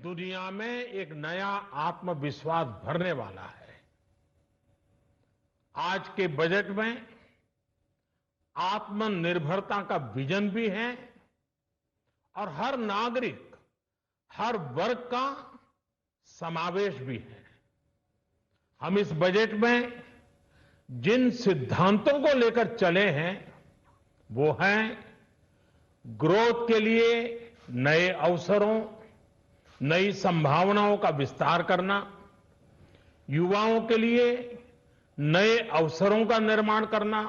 दुनिया में एक नया आत्मविश्वास भरने वाला है। आज के बजट में आत्मनिर्भरता का विजन भी है और हर नागरिक, हर वर्ग का समावेश भी है। हम इस बजट में जिन सिद्धांतों को लेकर चले हैं वो हैं ग्रोथ के लिए नए अवसरों, नई संभावनाओं का विस्तार करना, युवाओं के लिए नए अवसरों का निर्माण करना,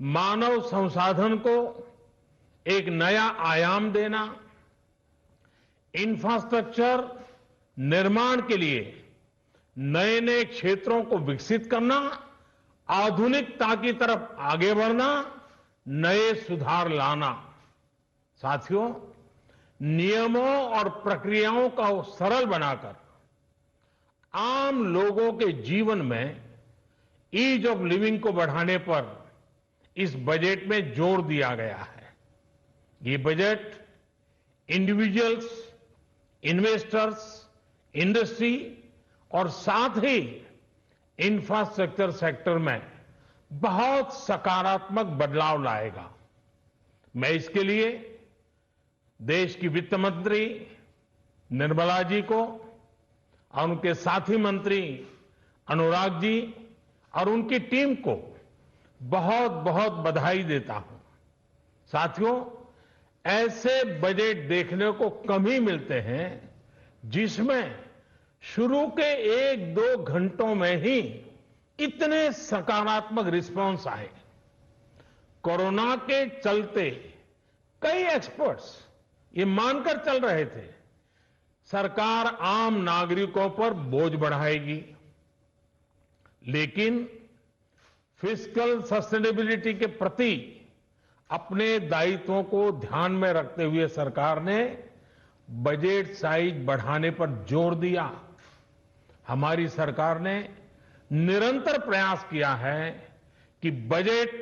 मानव संसाधन को एक नया आयाम देना, इंफ्रास्ट्रक्चर निर्माण के लिए नए नए क्षेत्रों को विकसित करना, आधुनिकता की तरफ आगे बढ़ना, नए सुधार लाना। साथियों, नियमों और प्रक्रियाओं को सरल बनाकर आम लोगों के जीवन में ईज ऑफ लिविंग को बढ़ाने पर इस बजट में जोर दिया गया है। ये बजट इंडिविजुअल्स, इन्वेस्टर्स, इंडस्ट्री और साथ ही इंफ्रास्ट्रक्चर सेक्टर में बहुत सकारात्मक बदलाव लाएगा। मैं इसके लिए देश की वित्त मंत्री निर्मला जी को और उनके साथी मंत्री अनुराग जी और उनकी टीम को बहुत बहुत बधाई देता हूं। साथियों, ऐसे बजट देखने को कम ही मिलते हैं जिसमें शुरू के 1-2 घंटों में ही इतने सकारात्मक रिस्पांस आए। कोरोना के चलते कई एक्सपर्ट्स ये मानकर चल रहे थे सरकार आम नागरिकों पर बोझ बढ़ाएगी, लेकिन फिस्कल सस्टेनेबिलिटी के प्रति अपने दायित्वों को ध्यान में रखते हुए सरकार ने बजट साइज बढ़ाने पर जोर दिया। हमारी सरकार ने निरंतर प्रयास किया है कि बजट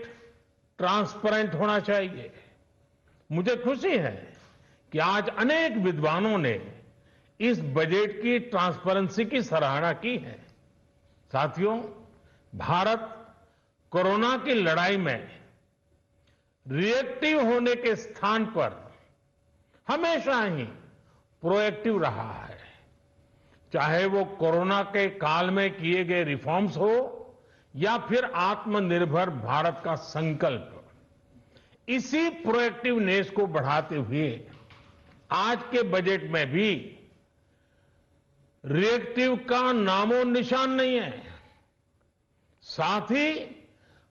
ट्रांसपेरेंट होना चाहिए। मुझे खुशी है कि आज अनेक विद्वानों ने इस बजट की ट्रांसपेरेंसी की सराहना की है। साथियों, भारत कोरोना की लड़ाई में रिएक्टिव होने के स्थान पर हमेशा ही प्रोएक्टिव रहा है। चाहे वो कोरोना के काल में किए गए रिफॉर्म्स हो या फिर आत्मनिर्भर भारत का संकल्प, इसी प्रोएक्टिवनेस को बढ़ाते हुए आज के बजट में भी रिएक्टिव का नामो निशान नहीं है। साथ ही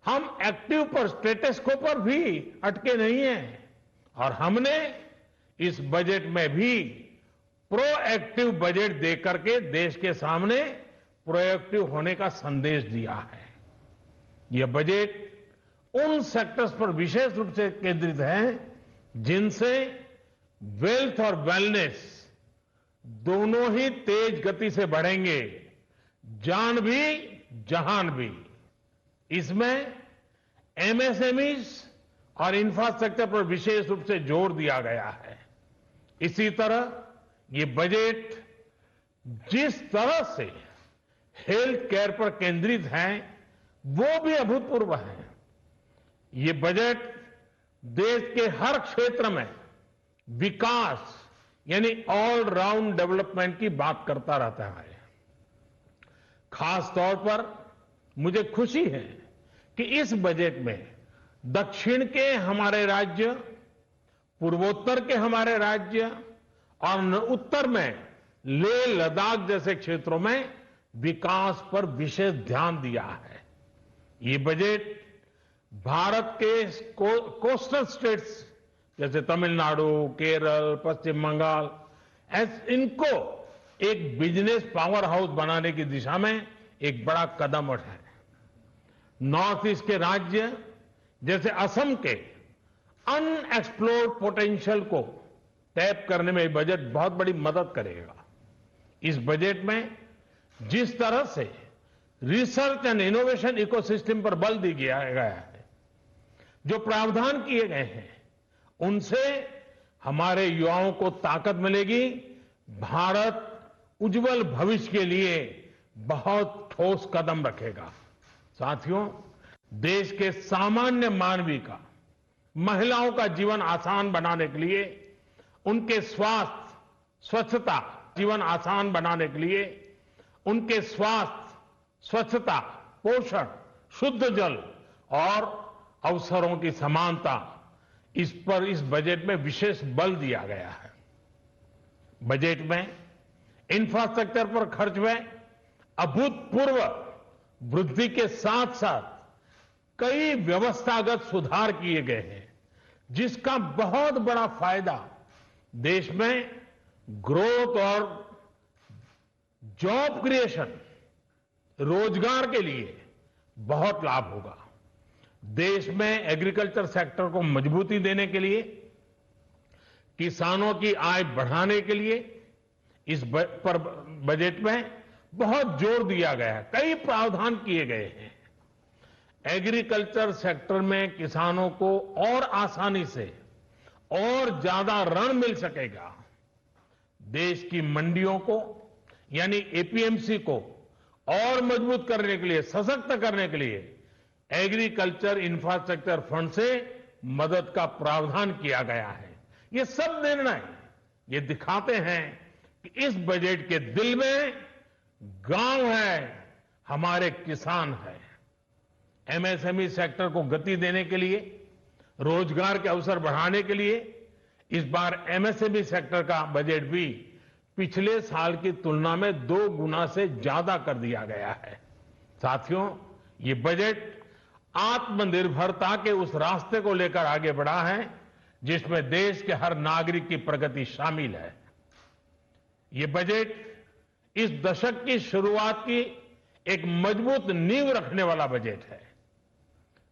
हम एक्टिव पर, स्टेटस को पर भी अटके नहीं हैं और हमने इस बजट में भी प्रोएक्टिव बजट देकर के देश के सामने प्रोएक्टिव होने का संदेश दिया है। यह बजट उन सेक्टर्स पर विशेष रूप से केंद्रित है जिनसे वेल्थ और वेलनेस दोनों ही तेज गति से बढ़ेंगे, जान भी जहान भी। इसमें एमएसएमईज और इंफ्रास्ट्रक्चर पर विशेष रूप से जोर दिया गया है। इसी तरह ये बजट जिस तरह से हेल्थ केयर पर केंद्रित है वो भी अभूतपूर्व है। ये बजट देश के हर क्षेत्र में विकास यानी ऑल राउंड डेवलपमेंट की बात करता रहता है। खास तौर पर मुझे खुशी है कि इस बजट में दक्षिण के हमारे राज्य, पूर्वोत्तर के हमारे राज्य और उत्तर में लेह लद्दाख जैसे क्षेत्रों में विकास पर विशेष ध्यान दिया है। ये बजट भारत के कोस्टल स्टेट्स जैसे तमिलनाडु, केरल, पश्चिम बंगाल, इनको एक बिजनेस पावर हाउस बनाने की दिशा में एक बड़ा कदम उठाए। नॉर्थ ईस्ट के राज्य जैसे असम के अनएक्सप्लोर्ड पोटेंशियल को टैप करने में बजट बहुत बड़ी मदद करेगा। इस बजट में जिस तरह से रिसर्च एंड इनोवेशन इकोसिस्टम पर बल दिया गया है, जो प्रावधान किए गए हैं, उनसे हमारे युवाओं को ताकत मिलेगी, भारत उज्जवल भविष्य के लिए बहुत ठोस कदम रखेगा। साथियों, देश के सामान्य मानवी का, महिलाओं का जीवन आसान बनाने के लिए, उनके स्वास्थ्य, स्वच्छता, जीवन आसान बनाने के लिए उनके स्वास्थ्य, स्वच्छता, पोषण, शुद्ध जल और अवसरों की समानता, इस पर इस बजट में विशेष बल दिया गया है। बजट में इंफ्रास्ट्रक्चर पर खर्च में अभूतपूर्व वृद्धि के साथ साथ कई व्यवस्थागत सुधार किए गए हैं, जिसका बहुत बड़ा फायदा देश में ग्रोथ और जॉब क्रिएशन, रोजगार के लिए बहुत लाभ होगा। देश में एग्रीकल्चर सेक्टर को मजबूती देने के लिए, किसानों की आय बढ़ाने के लिए इस पर बजट में बहुत जोर दिया गया है, कई प्रावधान किए गए हैं। एग्रीकल्चर सेक्टर में किसानों को और आसानी से और ज्यादा ऋण मिल सकेगा। देश की मंडियों को यानी एपीएमसी को और मजबूत करने के लिए, सशक्त करने के लिए एग्रीकल्चर इंफ्रास्ट्रक्चर फंड से मदद का प्रावधान किया गया है। ये सब निर्णय ये दिखाते हैं कि इस बजट के दिल में गांव है, हमारे किसान है। एमएसएमई सेक्टर को गति देने के लिए, रोजगार के अवसर बढ़ाने के लिए इस बार एमएसएमई सेक्टर का बजट भी पिछले साल की तुलना में 2 गुना से ज्यादा कर दिया गया है। साथियों, ये बजट आत्मनिर्भरता के उस रास्ते को लेकर आगे बढ़ा है जिसमें देश के हर नागरिक की प्रगति शामिल है। ये बजट इस दशक की शुरुआत की एक मजबूत नींव रखने वाला बजट है।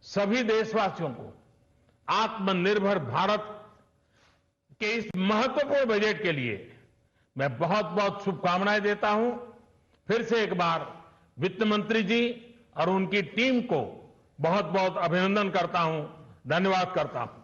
सभी देशवासियों को आत्मनिर्भर भारत के इस महत्वपूर्ण बजट के लिए मैं बहुत बहुत शुभकामनाएं देता हूं। फिर से एक बार वित्त मंत्री जी और उनकी टीम को बहुत बहुत अभिनंदन करता हूं, धन्यवाद करता हूं।